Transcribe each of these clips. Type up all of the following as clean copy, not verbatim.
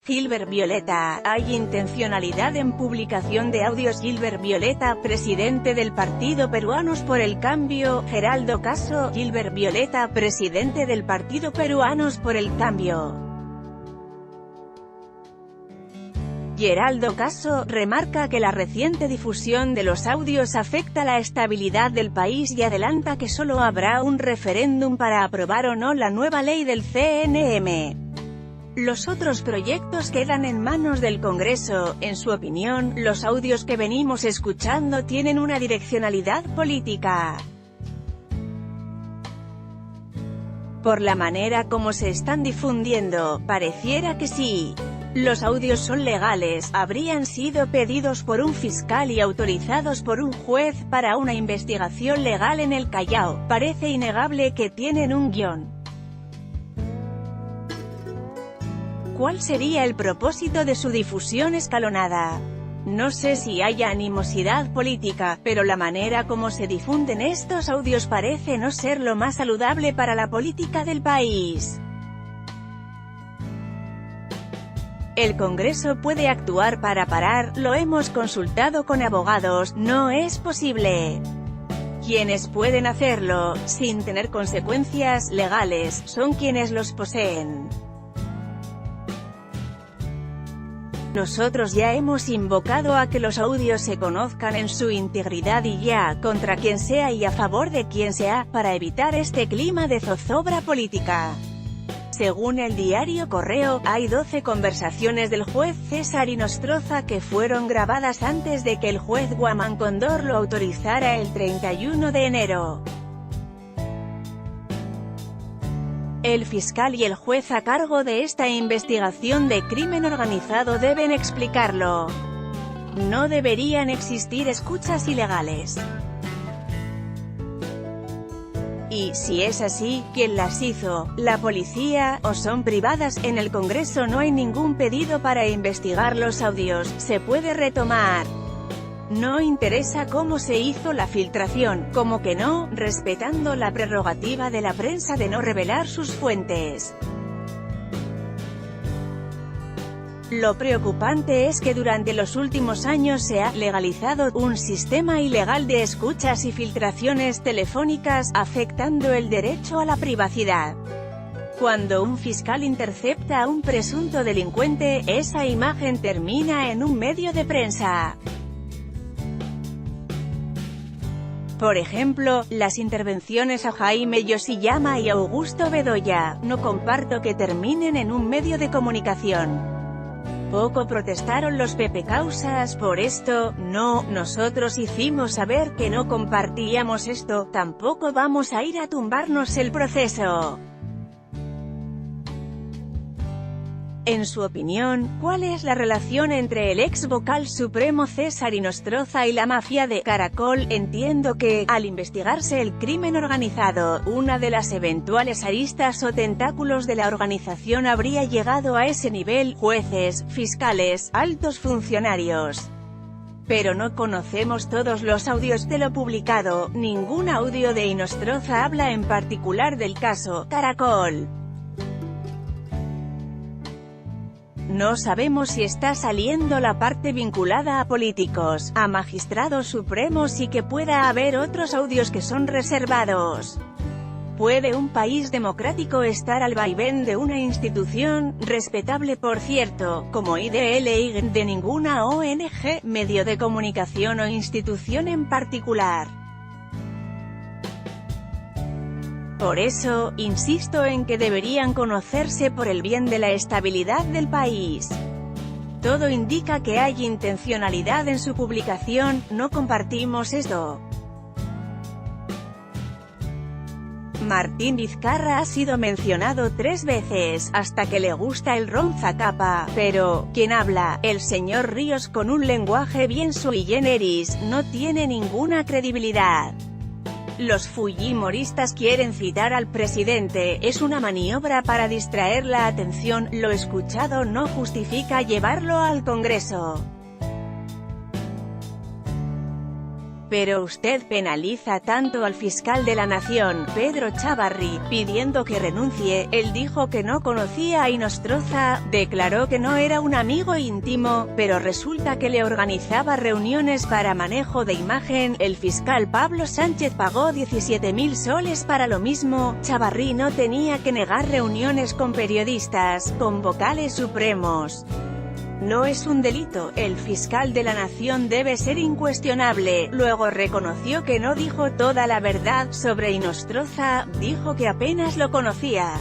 Gilbert Violeta, hay intencionalidad en publicación de audios. Gilbert Violeta, presidente del Partido Peruanos por el Cambio. Geraldo Caso. Gilbert Violeta, presidente del Partido Peruanos por el Cambio. Geraldo Caso remarca que la reciente difusión de los audios afecta la estabilidad del país y adelanta que solo habrá un referéndum para aprobar o no la nueva ley del CNM. Los otros proyectos quedan en manos del Congreso. En su opinión, los audios que venimos escuchando tienen una direccionalidad política. Por la manera como se están difundiendo, pareciera que sí. Los audios son legales, habrían sido pedidos por un fiscal y autorizados por un juez para una investigación legal en el Callao. Parece innegable que tienen un guión. ¿Cuál sería el propósito de su difusión escalonada? No sé si haya animosidad política, pero la manera como se difunden estos audios parece no ser lo más saludable para la política del país. El Congreso puede actuar para parar, lo hemos consultado con abogados, no es posible. Quienes pueden hacerlo, sin tener consecuencias legales, son quienes los poseen. Nosotros ya hemos invocado a que los audios se conozcan en su integridad y ya, contra quien sea y a favor de quien sea, para evitar este clima de zozobra política. Según el diario Correo, hay 12 conversaciones del juez César Inostroza que fueron grabadas antes de que el juez Guamán Condor lo autorizara el 31 de enero. El fiscal y el juez a cargo de esta investigación de crimen organizado deben explicarlo. No deberían existir escuchas ilegales. Y, si es así, ¿quién las hizo? ¿La policía, o son privadas? En el Congreso no hay ningún pedido para investigar los audios, se puede retomar. No interesa cómo se hizo la filtración, como que no, respetando la prerrogativa de la prensa de no revelar sus fuentes. Lo preocupante es que durante los últimos años se ha legalizado un sistema ilegal de escuchas y filtraciones telefónicas, afectando el derecho a la privacidad. Cuando un fiscal intercepta a un presunto delincuente, esa imagen termina en un medio de prensa. Por ejemplo, las intervenciones a Jaime Yoshiyama y Augusto Bedoya, no comparto que terminen en un medio de comunicación. Poco protestaron los pepecausas por esto. No, nosotros hicimos saber que no compartíamos esto, tampoco vamos a ir a tumbarnos el proceso. En su opinión, ¿cuál es la relación entre el ex vocal supremo César Inostroza y la mafia de Caracol? Entiendo que, al investigarse el crimen organizado, una de las eventuales aristas o tentáculos de la organización habría llegado a ese nivel: jueces, fiscales, altos funcionarios. Pero no conocemos todos los audios de lo publicado, ningún audio de Inostroza habla en particular del caso Caracol. No sabemos si está saliendo la parte vinculada a políticos, a magistrados supremos y que pueda haber otros audios que son reservados. ¿Puede un país democrático estar al vaivén de una institución, respetable por cierto, como IDLI, de ninguna ONG, medio de comunicación o institución en particular? Por eso, insisto en que deberían conocerse por el bien de la estabilidad del país. Todo indica que hay intencionalidad en su publicación, no compartimos esto. Martín Vizcarra ha sido mencionado 3 veces, hasta que le gusta el ron Zacapa, pero, ¿quién habla? El señor Ríos con un lenguaje bien sui generis, no tiene ninguna credibilidad. Los fujimoristas quieren citar al presidente, es una maniobra para distraer la atención, lo escuchado no justifica llevarlo al Congreso. Pero usted penaliza tanto al fiscal de la Nación, Pedro Chávarri, pidiendo que renuncie. Él dijo que no conocía a Inostroza, declaró que no era un amigo íntimo, pero resulta que le organizaba reuniones para manejo de imagen. El fiscal Pablo Sánchez pagó 17.000 soles para lo mismo. Chávarri no tenía que negar reuniones con periodistas, con vocales supremos. No es un delito, el fiscal de la Nación debe ser incuestionable. Luego reconoció que no dijo toda la verdad sobre Inostroza, dijo que apenas lo conocía.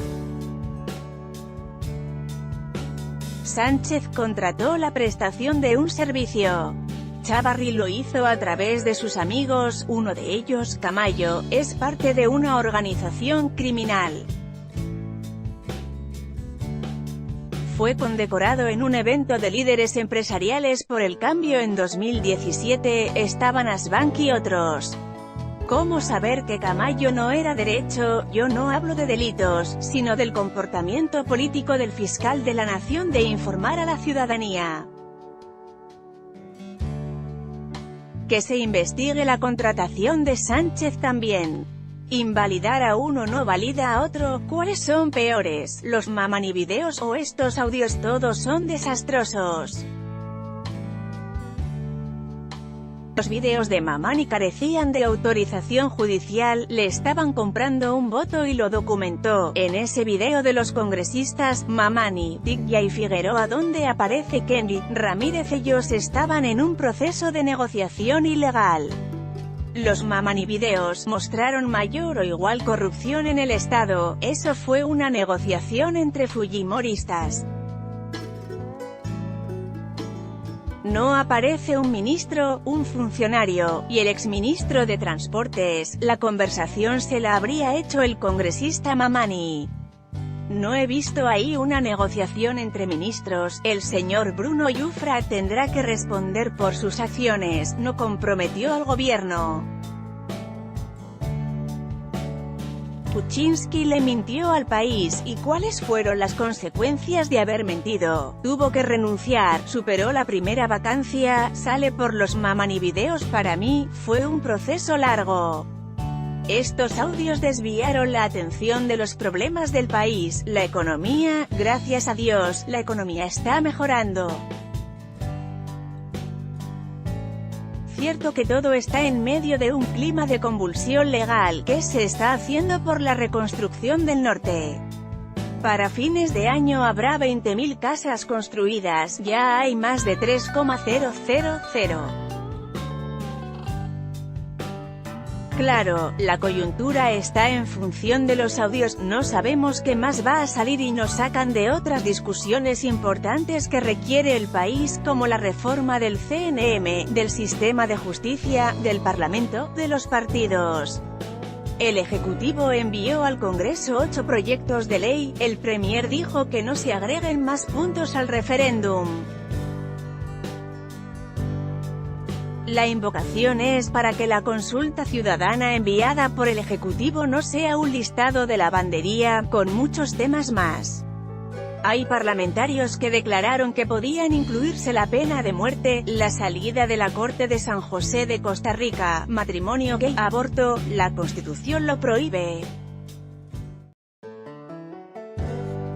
Sánchez contrató la prestación de un servicio. Chávarri lo hizo a través de sus amigos, uno de ellos, Camayo, es parte de una organización criminal. Fue condecorado en un evento de líderes empresariales por el cambio en 2017, estaban Asbank y otros. ¿Cómo saber que Camayo no era derecho? Yo no hablo de delitos, sino del comportamiento político del fiscal de la Nación de informar a la ciudadanía. Que se investigue la contratación de Sánchez también. Invalidar a uno no valida a otro. ¿Cuáles son peores, los Mamani videos o estos audios? Todos son desastrosos. Los videos de Mamani carecían de autorización judicial, le estaban comprando un voto y lo documentó. En ese video de los congresistas, Mamani, Digya y Figueroa donde aparece Kenny Ramírez, ellos estaban en un proceso de negociación ilegal. Los Mamani videos mostraron mayor o igual corrupción en el Estado, eso fue una negociación entre fujimoristas. No aparece un ministro, un funcionario, y el exministro de Transportes, la conversación se la habría hecho el congresista Mamani. No he visto ahí una negociación entre ministros, el señor Bruno Yufra tendrá que responder por sus acciones, no comprometió al gobierno. Kuczynski le mintió al país, ¿y cuáles fueron las consecuencias de haber mentido? Tuvo que renunciar, superó la primera vacancia, sale por los Mamani videos. Para mí, fue un proceso largo. Estos audios desviaron la atención de los problemas del país, la economía, gracias a Dios, la economía está mejorando. Cierto que todo está en medio de un clima de convulsión legal. ¿Qué se está haciendo por la reconstrucción del norte? Para fines de año habrá 20.000 casas construidas, ya hay más de 3,000. Claro, la coyuntura está en función de los audios, no sabemos qué más va a salir y nos sacan de otras discusiones importantes que requiere el país, como la reforma del CNM, del sistema de justicia, del Parlamento, de los partidos. El Ejecutivo envió al Congreso 8 proyectos de ley, el Premier dijo que no se agreguen más puntos al referéndum. La invocación es para que la consulta ciudadana enviada por el Ejecutivo no sea un listado de lavandería, con muchos temas más. Hay parlamentarios que declararon que podían incluirse la pena de muerte, la salida de la Corte de San José de Costa Rica, matrimonio gay, aborto, la Constitución lo prohíbe.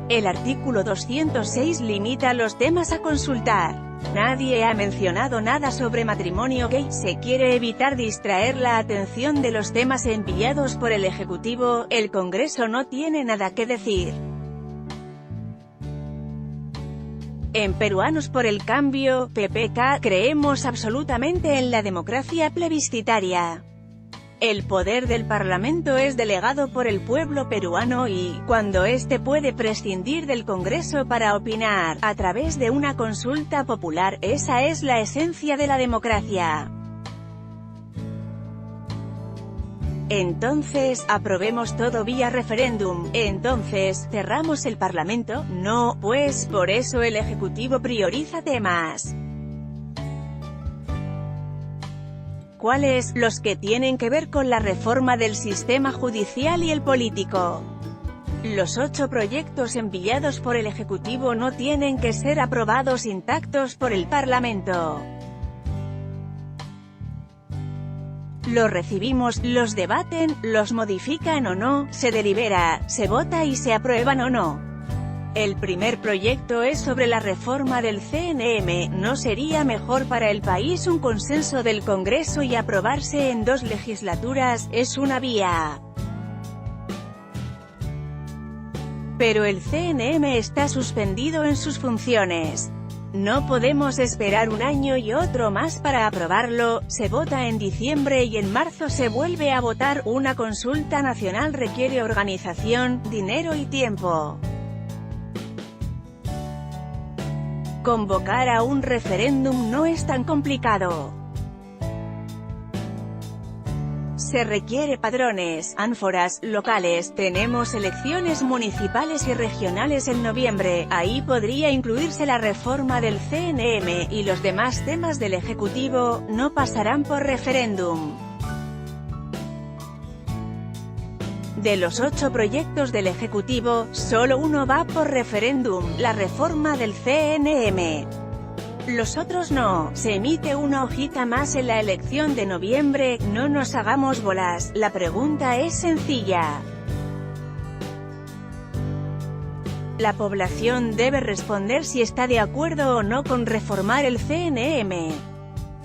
El artículo 206 limita los temas a consultar. Nadie ha mencionado nada sobre matrimonio gay, se quiere evitar distraer la atención de los temas enviados por el Ejecutivo, el Congreso no tiene nada que decir. En Peruanos por el Cambio, PPK, creemos absolutamente en la democracia plebiscitaria. El poder del Parlamento es delegado por el pueblo peruano y, cuando éste puede prescindir del Congreso para opinar, a través de una consulta popular, esa es la esencia de la democracia. Entonces, aprobemos todo vía referéndum, entonces, ¿cerramos el Parlamento? No, pues, por eso el Ejecutivo prioriza temas. ¿Cuáles? Los que tienen que ver con la reforma del sistema judicial y el político. Los 8 proyectos enviados por el Ejecutivo no tienen que ser aprobados intactos por el Parlamento. Los recibimos, los debaten, los modifican o no, se delibera, se vota y se aprueban o no. El primer proyecto es sobre la reforma del CNM. ¿No sería mejor para el país un consenso del Congreso y aprobarse en 2 legislaturas? Es una vía. Pero el CNM está suspendido en sus funciones. No podemos esperar un año y otro más para aprobarlo. Se vota en diciembre y en marzo se vuelve a votar. Una consulta nacional requiere organización, dinero y tiempo. Convocar a un referéndum no es tan complicado. Se requiere padrones, ánforas, locales. Tenemos elecciones municipales y regionales en noviembre, ahí podría incluirse la reforma del CNM, y los demás temas del Ejecutivo no pasarán por referéndum. De los 8 proyectos del Ejecutivo, solo uno va por referéndum, la reforma del CNM. Los otros no. Se emite una hojita más en la elección de noviembre. No nos hagamos bolas, la pregunta es sencilla. La población debe responder si está de acuerdo o no con reformar el CNM.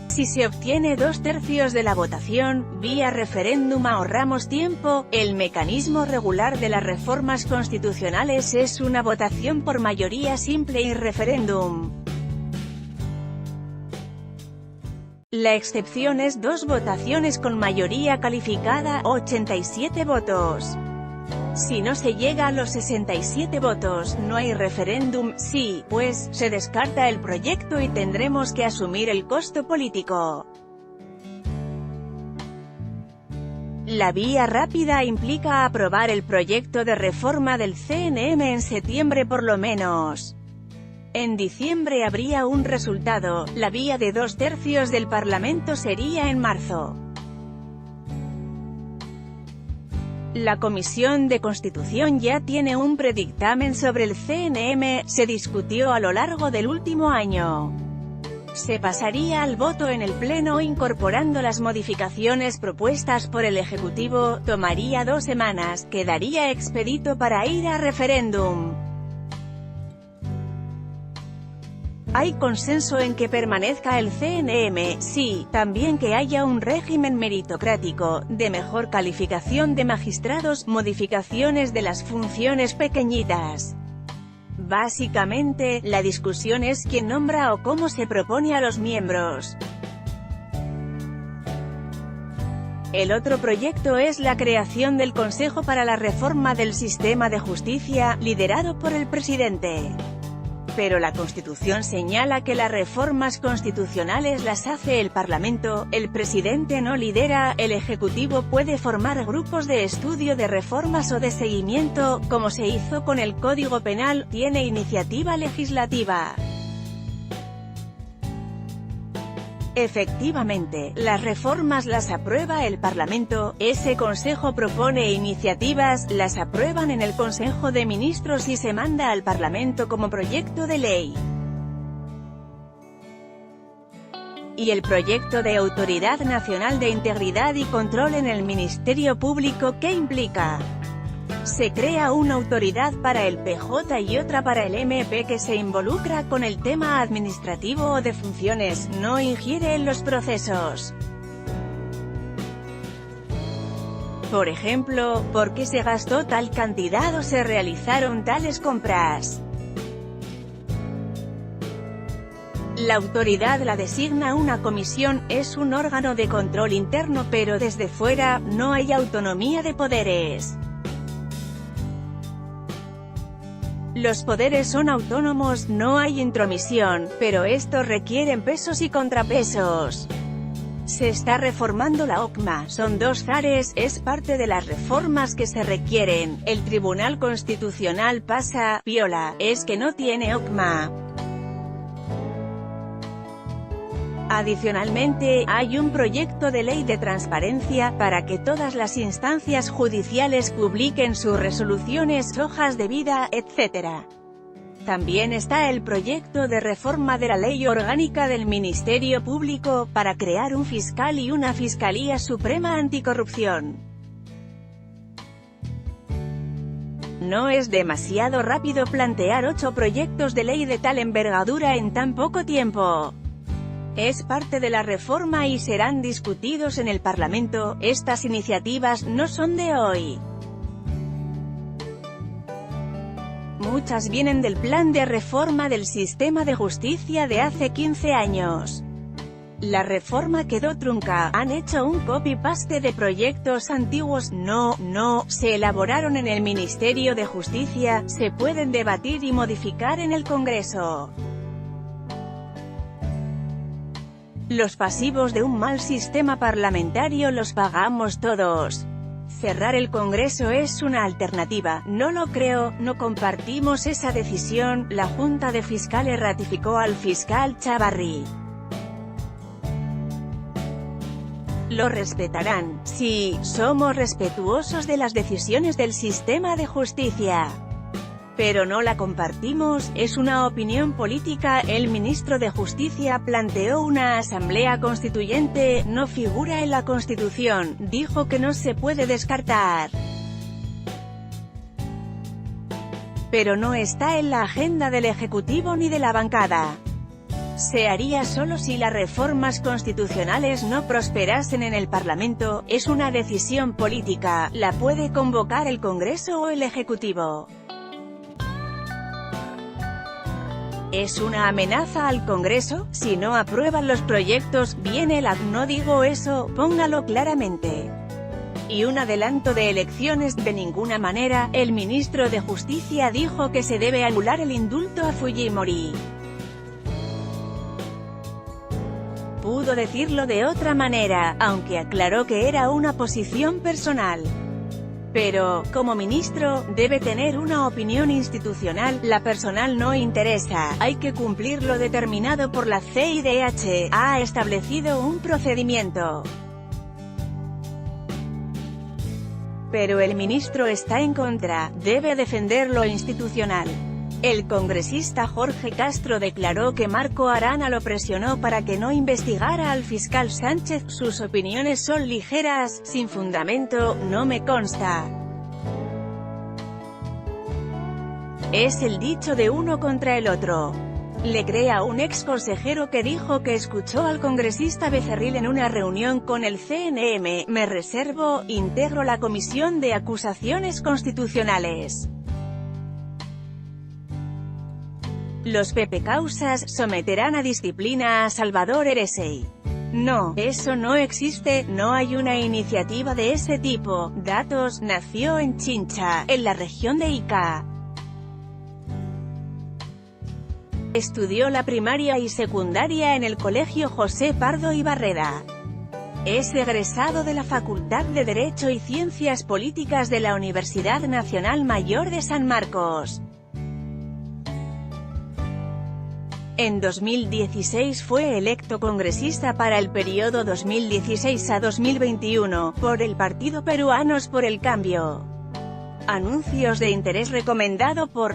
Si se obtiene 2/3 de la votación, vía referéndum ahorramos tiempo. El mecanismo regular de las reformas constitucionales es una votación por mayoría simple y referéndum. La excepción es 2 votaciones con mayoría calificada, 87 votos. Si no se llega a los 67 votos, no hay referéndum. Sí, pues, se descarta el proyecto y tendremos que asumir el costo político. La vía rápida implica aprobar el proyecto de reforma del CNM en septiembre por lo menos. En diciembre habría un resultado. La vía de 2/3 del Parlamento sería en marzo. La Comisión de Constitución ya tiene un predictamen sobre el CNM, se discutió a lo largo del último año. Se pasaría al voto en el Pleno incorporando las modificaciones propuestas por el Ejecutivo, tomaría 2 semanas, quedaría expedito para ir a referéndum. Hay consenso en que permanezca el CNM, sí, también que haya un régimen meritocrático, de mejor calificación de magistrados, modificaciones de las funciones pequeñitas. Básicamente, la discusión es quién nombra o cómo se propone a los miembros. El otro proyecto es la creación del Consejo para la Reforma del Sistema de Justicia, liderado por el presidente. Pero la Constitución señala que las reformas constitucionales las hace el Parlamento, el presidente no lidera. El Ejecutivo puede formar grupos de estudio de reformas o de seguimiento, como se hizo con el Código Penal, tiene iniciativa legislativa. Efectivamente, las reformas las aprueba el Parlamento, ese Consejo propone iniciativas, las aprueban en el Consejo de Ministros y se manda al Parlamento como proyecto de ley. Y el proyecto de Autoridad Nacional de Integridad y Control en el Ministerio Público, ¿qué implica? Se crea una autoridad para el PJ y otra para el MP que se involucra con el tema administrativo o de funciones, no ingiere en los procesos. Por ejemplo, ¿por qué se gastó tal cantidad o se realizaron tales compras? La autoridad la designa una comisión, es un órgano de control interno pero desde fuera, no hay autonomía de poderes. Los poderes son autónomos, no hay intromisión, pero estos requieren pesos y contrapesos. Se está reformando la OCMA, son 2 zares, es parte de las reformas que se requieren. El Tribunal Constitucional pasa, viola, es que no tiene OCMA. Adicionalmente, hay un proyecto de ley de transparencia, para que todas las instancias judiciales publiquen sus resoluciones, hojas de vida, etc. También está el proyecto de reforma de la Ley Orgánica del Ministerio Público, para crear un fiscal y una Fiscalía Suprema Anticorrupción. ¿No es demasiado rápido plantear 8 proyectos de ley de tal envergadura en tan poco tiempo? Es parte de la reforma y serán discutidos en el Parlamento. Estas iniciativas no son de hoy. Muchas vienen del plan de reforma del sistema de justicia de hace 15 años. La reforma quedó trunca, han hecho un copy-paste de proyectos antiguos, no, se elaboraron en el Ministerio de Justicia, se pueden debatir y modificar en el Congreso. Los pasivos de un mal sistema parlamentario los pagamos todos. Cerrar el Congreso es una alternativa, no lo creo, no compartimos esa decisión. La Junta de Fiscales ratificó al fiscal Chavarri. Lo respetarán, sí, somos respetuosos de las decisiones del sistema de justicia. Pero no la compartimos, es una opinión política. El ministro de Justicia planteó una asamblea constituyente, no figura en la Constitución, dijo que no se puede descartar. Pero no está en la agenda del Ejecutivo ni de la bancada. Se haría solo si las reformas constitucionales no prosperasen en el Parlamento, es una decisión política, la puede convocar el Congreso o el Ejecutivo. ¿Es una amenaza al Congreso? Si no aprueban los proyectos, viene la... No digo eso, póngalo claramente. Y un adelanto de elecciones, de ninguna manera. El ministro de Justicia dijo que se debe anular el indulto a Fujimori. Pudo decirlo de otra manera, aunque aclaró que era una posición personal. Pero, como ministro, debe tener una opinión institucional, la personal no interesa, hay que cumplir lo determinado por la CIDH, ha establecido un procedimiento. Pero el ministro está en contra, debe defender lo institucional. El congresista Jorge Castro declaró que Marco Arana lo presionó para que no investigara al fiscal Sánchez. Sus opiniones son ligeras, sin fundamento, no me consta. Es el dicho de uno contra el otro. Le cree a un ex consejero que dijo que escuchó al congresista Becerril en una reunión con el CNM, me reservo, integro la Comisión de Acusaciones Constitucionales. Los pepecausas someterán a disciplina a Salvador Eresey. No, eso no existe, no hay una iniciativa de ese tipo. Datos, nació en Chincha, en la región de Ica. Estudió la primaria y secundaria en el Colegio José Pardo y Barreda. Es egresado de la Facultad de Derecho y Ciencias Políticas de la Universidad Nacional Mayor de San Marcos. En 2016 fue electo congresista para el periodo 2016 a 2021, por el partido Peruanos por el Cambio. Anuncios de interés recomendado por